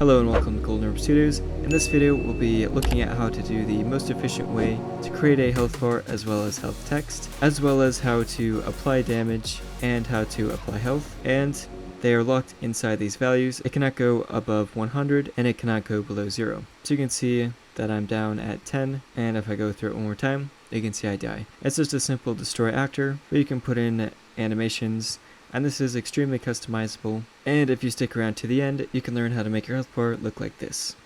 Hello and welcome to Golden Orb Studios. In this video we'll be looking at how to do the most efficient way to create a health bar as well as health text, as well as how to apply damage and how to apply health, and they are locked inside these values. It cannot go above 100 and it cannot go below 0. So you can see that I'm down at 10, and if I go through it one more time, you can see I die. It's just a simple destroy actor, but you can put in animations, and this is extremely customizable, and if you stick around to the end, you can learn how to make your health bar look like this.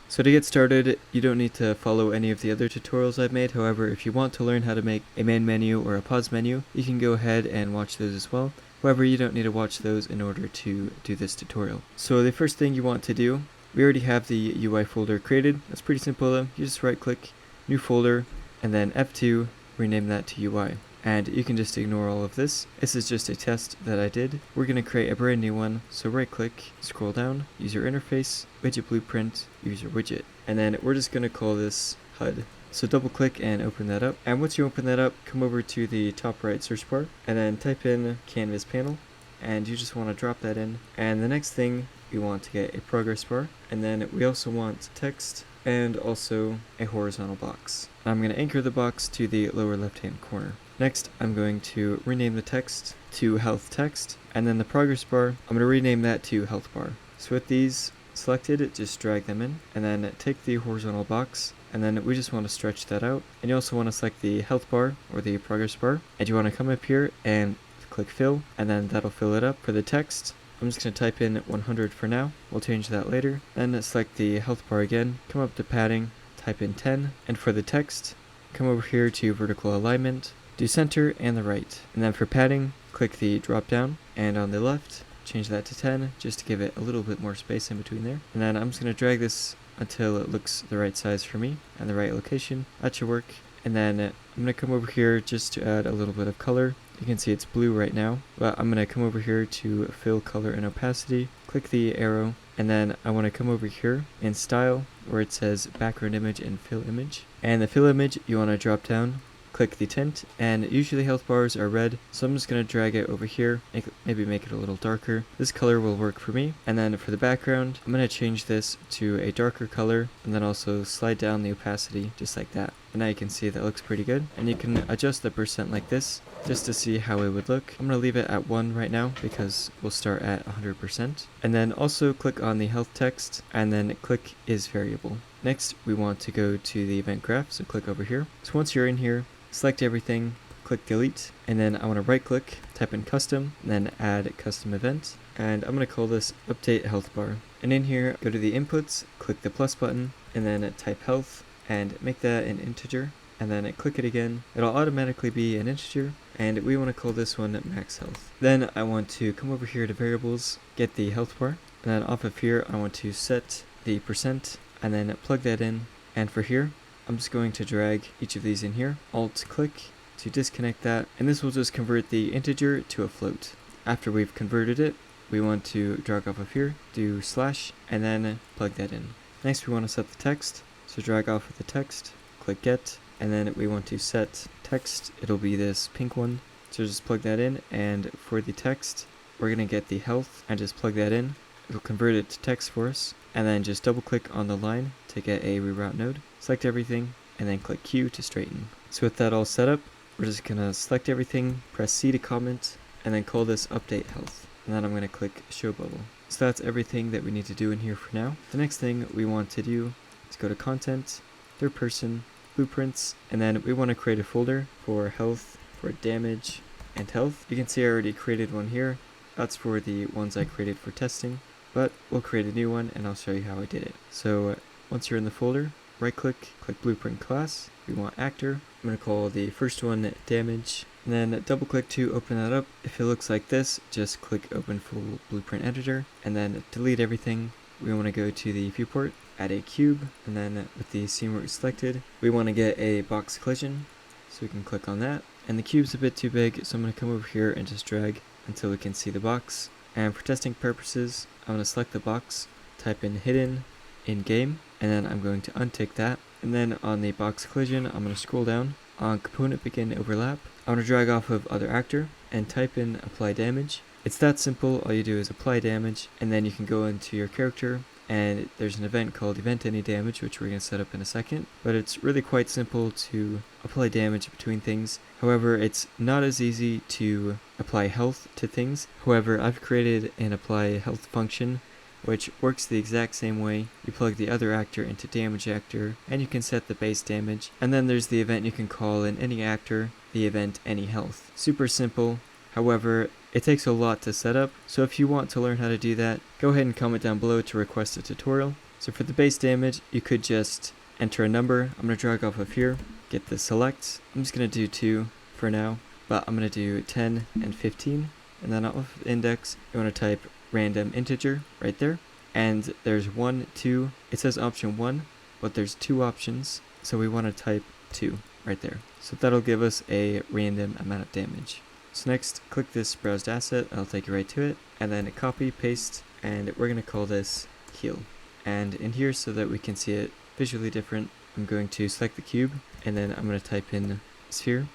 So to get started, you don't need to follow any of the other tutorials I've made. However, if you want to learn how to make a main menu or a pause menu, you can go ahead and watch those as well. However, you don't need to watch those in order to do this tutorial. So the first thing you want to do, we already have the UI folder created. That's pretty simple though. You just right click, new folder, and then F2, rename that to UI. And you can just ignore all of this. This is just a test that I did. We're going to create a brand new one. So right click, scroll down, user interface, widget blueprint, user widget. And then we're just going to call this HUD. So double click and open that up. And once you open that up, come over to the top right search bar and then type in canvas panel. And you just want to drop that in. And the next thing, we want to get a progress bar. And then we also want text and also a horizontal box. I'm going to anchor the box to the lower left hand corner. Next, I'm going to rename the text to health text, and then the progress bar, I'm going to rename that to health bar. So with these selected, just drag them in, and then take the horizontal box, and then we just want to stretch that out. And you also want to select the health bar or the progress bar, and you want to come up here and click fill, and then that'll fill it up. For the text, I'm just going to type in 100 for now. We'll change that later. Then select the health bar again, come up to padding, type in 10, and for the text, come over here to vertical alignment, do center and the right. And then for padding, click the drop down, and on the left, change that to 10 just to give it a little bit more space in between there. And then I'm just going to drag this until it looks the right size for me and the right location. That should work. And then I'm going to come over here just to add a little bit of color. You can see it's blue right now, but I'm going to come over here to fill color and opacity, click the arrow, and then I want to come over here in style where it says background image and fill image. And the fill image, you want to drop down, click the tint, and usually health bars are red, so I'm just going to drag it over here, maybe make it a little darker. This color will work for me. And then for the background, I'm going to change this to a darker color, and then also slide down the opacity just like that. And now you can see that looks pretty good, and you can adjust the percent like this just to see how it would look. I'm going to leave it at 1 right now because we'll start at 100%. And then also click on the health text, and then click is variable. Next, we want to go to the event graph, so click over here. So once you're in here, select everything, click delete, and then I want to right click, type in custom, and then add custom event, and I'm going to call this update health bar. And in here, go to the inputs, click the plus button, and then type health, and make that an integer, and then click it again. It'll automatically be an integer, and we want to call this one max health. Then I want to come over here to variables, get the health bar, and then off of here I want to set the percent, and then plug that in. And for here, I'm just going to drag each of these in here, alt click to disconnect that, and this will just convert the integer to a float. After we've converted it, we want to drag off of here, do slash, and then plug that in. Next we want to set the text, so drag off of the text, click get, and then we want to set text, it'll be this pink one, so just plug that in. And for the text, we're going to get the health and just plug that in. It'll convert it to text for us, and then just double click on the line to get a reroute node, select everything, and then click Q to straighten. So with that all set up, we're just going to select everything, press C to comment, and then call this update health. And then I'm going to click show bubble. So that's everything that we need to do in here for now. The next thing we want to do is go to content, third person, blueprints, and then we want to create a folder for health, for damage, and health. You can see I already created one here. That's for the ones I created for testing, but we'll create a new one and I'll show you how I did it. So once you're in the folder, right click, click blueprint class, we want actor. I'm going to call the first one damage, and then double click to open that up. If it looks like this, just click open full blueprint editor, and then delete everything. We want to go to the viewport, add a cube, and then with the scene root selected, we want to get a box collision, so we can click on that. And the cube's a bit too big, so I'm going to come over here and just drag until we can see the box. And for testing purposes, I'm going to select the box, type in hidden in game, and then I'm going to untick that. And then on the box collision, I'm going to scroll down on component begin overlap. I want to drag off of other actor and type in apply damage. It's that simple. All you do is apply damage, and then you can go into your character, and there's an event called event any damage, which we're going to set up in a second, but it's really quite simple to apply damage between things. However, it's not as easy to apply health to things. However, I've created an apply health function which works the exact same way. You plug the other actor into damage actor, and you can set the base damage, and then there's the event you can call in any actor, the event any health. Super simple. However, it takes a lot to set up, so if you want to learn how to do that, go ahead and comment down below to request a tutorial. So for the base damage, you could just enter a number. I'm going to drag off of here, get the select. I'm just going to do 2 for now, but I'm going to do 10 and 15, and then off of index, you want to type random integer right there, and there's 1, 2. It says option 1, but there's 2 options, so we want to type 2 right there. So that'll give us a random amount of damage. So next, click this browsed asset, I'll take you right to it, and then copy, paste, and we're going to call this heal. And in here, so that we can see it visually different, I'm going to select the cube, and then I'm going to type in sphere,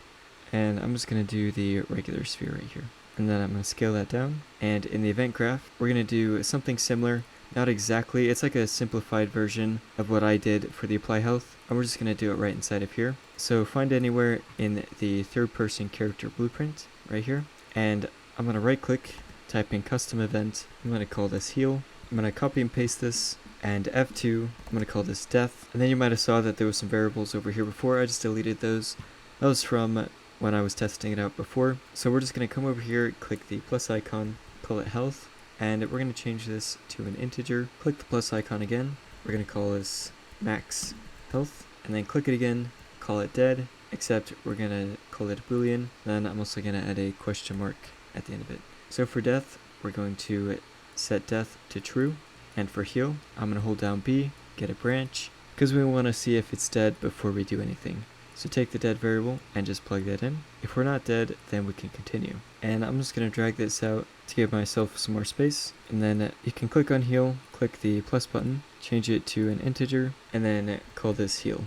and I'm just going to do the regular sphere right here. And then I'm going to scale that down, and in the event graph, we're going to do something similar. Not exactly, it's like a simplified version of what I did for the apply health, and we're just going to do it right inside of here. So find anywhere in the third person character blueprint, right here, and I'm going to right click, type in custom event, I'm going to call this heal, I'm going to copy and paste this, and F2, I'm going to call this death, and then you might have saw that there was some variables over here before. I just deleted those. That was from when I was testing it out before. So we're just going to come over here, click the plus icon, call it health, and we're going to change this to an integer. Click the plus icon again, we're going to call this max health, and then click it again, call it dead, except we're going to call it a boolean. Then I'm also going to add a question mark at the end of it. So for death, we're going to set death to true, and for heal, I'm going to hold down B, get a branch, because we want to see if it's dead before we do anything. So take the dead variable and just plug that in. If we're not dead, then we can continue. And I'm just going to drag this out to give myself some more space. And then you can click on heal, click the plus button, change it to an integer, and then call this heal.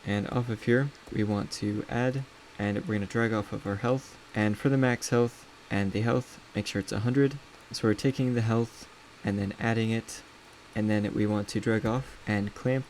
And off of here, we want to add, and we're going to drag off of our health. And for the max health and the health, make sure it's 100. So we're taking the health and then adding it. And then we want to drag off and clamp.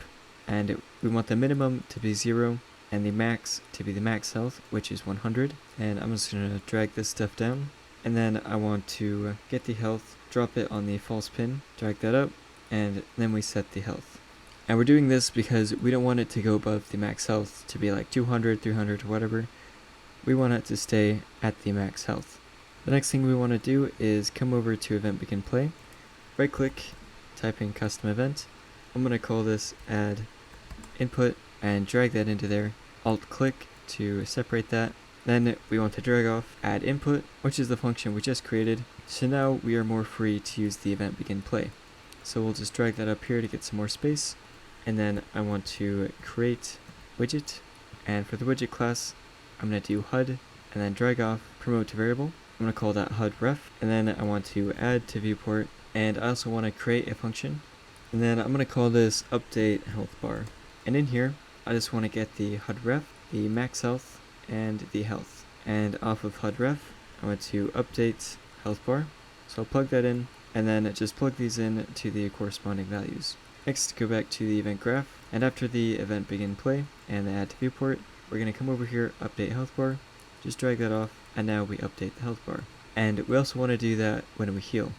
And we want the minimum to be 0. And the max to be the max health, which is 100. And I'm just going to drag this stuff down. And then I want to get the health, drop it on the false pin, drag that up, and then we set the health. And we're doing this because we don't want it to go above the max health to be like 200, 300, or whatever. We want it to stay at the max health. The next thing we want to do is come over to event begin play, right click, type in custom event. I'm going to call this add input and drag that into there. Alt click to separate that. Then we want to drag off add input, which is the function we just created. So now we are more free to use the event begin play. So we'll just drag that up here to get some more space. And then I want to create widget. And for the widget class, I'm going to do HUD and then drag off promote to variable. I'm going to call that HUD ref. And then I want to add to viewport. And I also want to create a function. And then I'm going to call this update health bar. And in here, I just want to get the HUD ref, the max health, and the health. And off of HUD ref, I want to update health bar. So I'll plug that in, and then just plug these in to the corresponding values. Next, go back to the event graph, and after the event begin play and the add to viewport, we're going to come over here, update health bar, just drag that off, and now we update the health bar. And we also want to do that when we heal.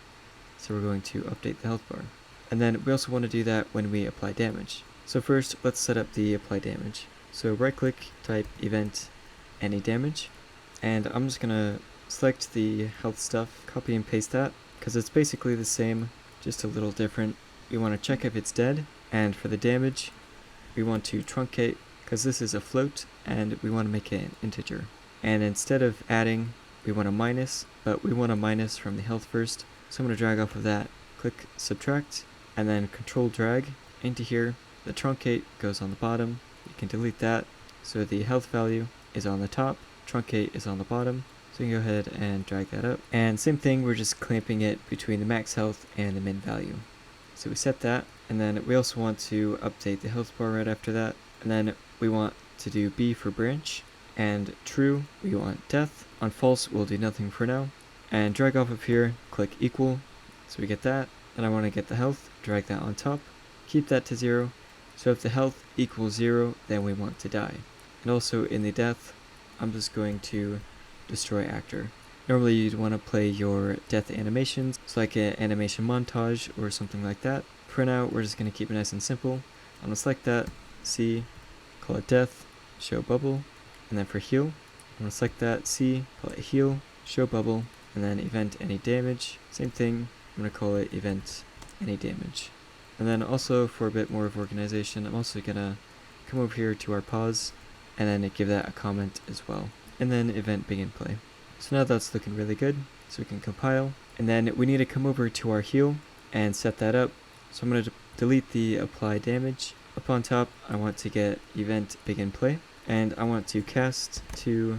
So we're going to update the health bar. And then we also want to do that when we apply damage. So first, let's set up the apply damage. So right click, type event any damage, and I'm just gonna select the health stuff, copy and paste that, because it's basically the same, just a little different. We want to check if it's dead, and for the damage, we want to truncate, because this is a float, and we want to make it an integer. And instead of adding, we want a minus, but we want a minus from the health first, so I'm going to drag off of that, click subtract, and then control drag into here. The truncate goes on the bottom, you can delete that, so the health value is on the top, truncate is on the bottom, so you can go ahead and drag that up. And same thing, we're just clamping it between the max health and the min value. So we set that, and then we also want to update the health bar right after that, and then we want to do B for branch, and true, we want death. On false, we'll do nothing for now, and drag off of here, click equal, so we get that, Then I want to get the health, drag that on top, keep that to 0. So if the health equals 0, then we want to die. And also in the death, I'm just going to destroy actor. Normally you'd want to play your death animations, so like an animation montage or something like that. For now, we're just going to keep it nice and simple. I'm going to select that, C, call it death, show bubble, and then for heal, I'm going to select that, C, call it heal, show bubble, and then event any damage. Same thing, I'm going to call it event any damage. And then also for a bit more of organization, I'm also going to come over here to our pause, and then give that a comment as well. And then event begin play. So now that's looking really good, so we can compile. And then we need to come over to our heal and set that up. So I'm going to delete the apply damage. Up on top, I want to get event begin play. And I want to cast to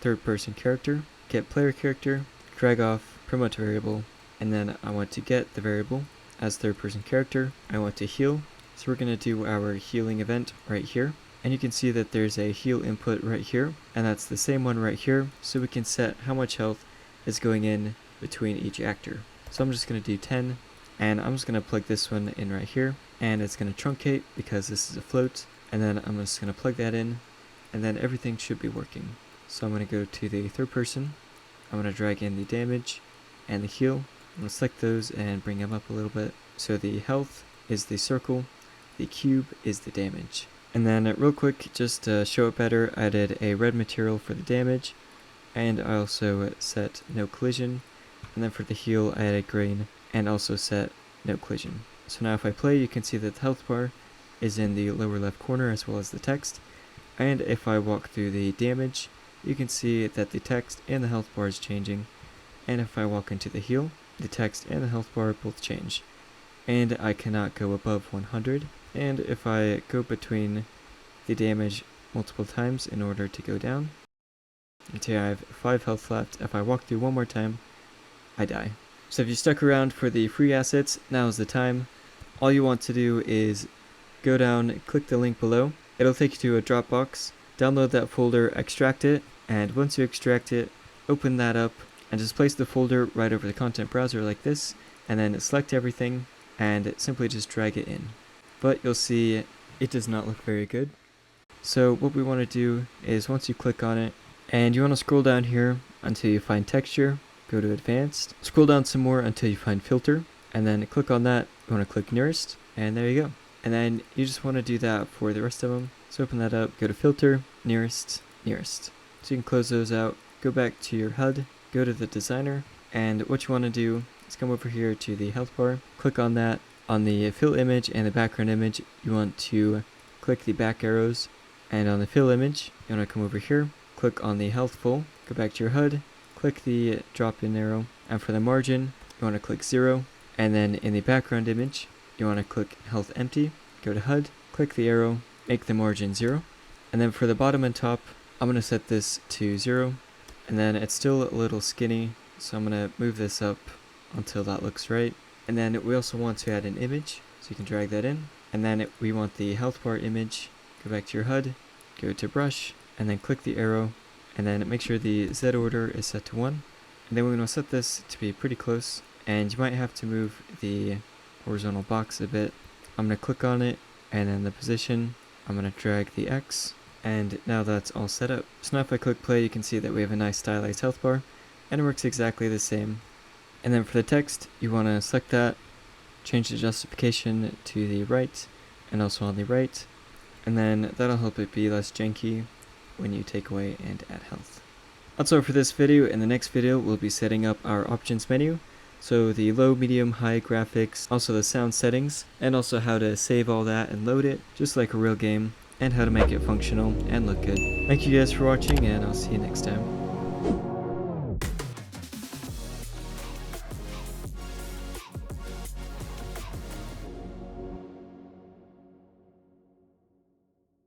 third person character, get player character, drag off promote variable, and then I want to get the variable as third person character. I want to heal. So we're going to do our healing event right here. And you can see that there's a heal input right here, and that's the same one right here, so we can set how much health is going in between each actor. So I'm just going to do 10, and I'm just going to plug this one in right here, and it's going to truncate because this is a float, and then I'm just going to plug that in, and then everything should be working. So I'm going to go to the third person, I'm going to drag in the damage and the heal, I'm going to select those and bring them up a little bit. So the health is the circle, the cube is the damage. And then real quick, just to show it better, I added a red material for the damage, and I also set no collision, and then for the heal I added green, and also set no collision. So now if I play, you can see that the health bar is in the lower left corner as well as the text, and if I walk through the damage, you can see that the text and the health bar is changing, and if I walk into the heal, the text and the health bar both change. And I cannot go above 100. And if I go between the damage multiple times in order to go down, until I have 5 health left, if I walk through one more time, I die. So if you stuck around for the free assets, now is the time. All you want to do is go down, click the link below. It'll take you to a Dropbox. Download that folder, extract it, and once you extract it, open that up, and just place the folder right over the content browser like this, and then select everything, and simply just drag it in. But you'll see it does not look very good. So what we want to do is once you click on it, and you want to scroll down here until you find texture, go to advanced, scroll down some more until you find filter, and then click on that. You want to click nearest, and there you go. And then you just want to do that for the rest of them. So open that up, go to filter, nearest, nearest. So you can close those out, go back to your HUD, go to the designer, and what you want to do is come over here to the health bar, click on that. On the fill image and the background image, you want to click the back arrows, and on the fill image, you want to come over here, click on the health full, go back to your HUD, click the drop in arrow, and for the margin, you want to click 0, and then in the background image, you want to click health empty, go to HUD, click the arrow, make the margin 0, and then for the bottom and top, I'm going to set this to 0, and then it's still a little skinny, so I'm going to move this up until that looks right. And then we also want to add an image, so you can drag that in. And then we want the health bar image, go back to your HUD, go to brush, and then click the arrow, and then make sure the Z order is set to 1. And then we're going to set this to be pretty close, and you might have to move the horizontal box a bit. I'm going to click on it, and then the position, I'm going to drag the X, and now that's all set up. So now if I click play, you can see that we have a nice stylized health bar, and it works exactly the same. And then for the text, you want to select that, change the justification to the right, and also on the right, and then that'll help it be less janky when you take away and add health. That's all for this video. In the next video, we'll be setting up our options menu, so the low, medium, high graphics, also the sound settings, and also how to save all that and load it, just like a real game, and how to make it functional and look good. Thank you guys for watching, and I'll see you next time.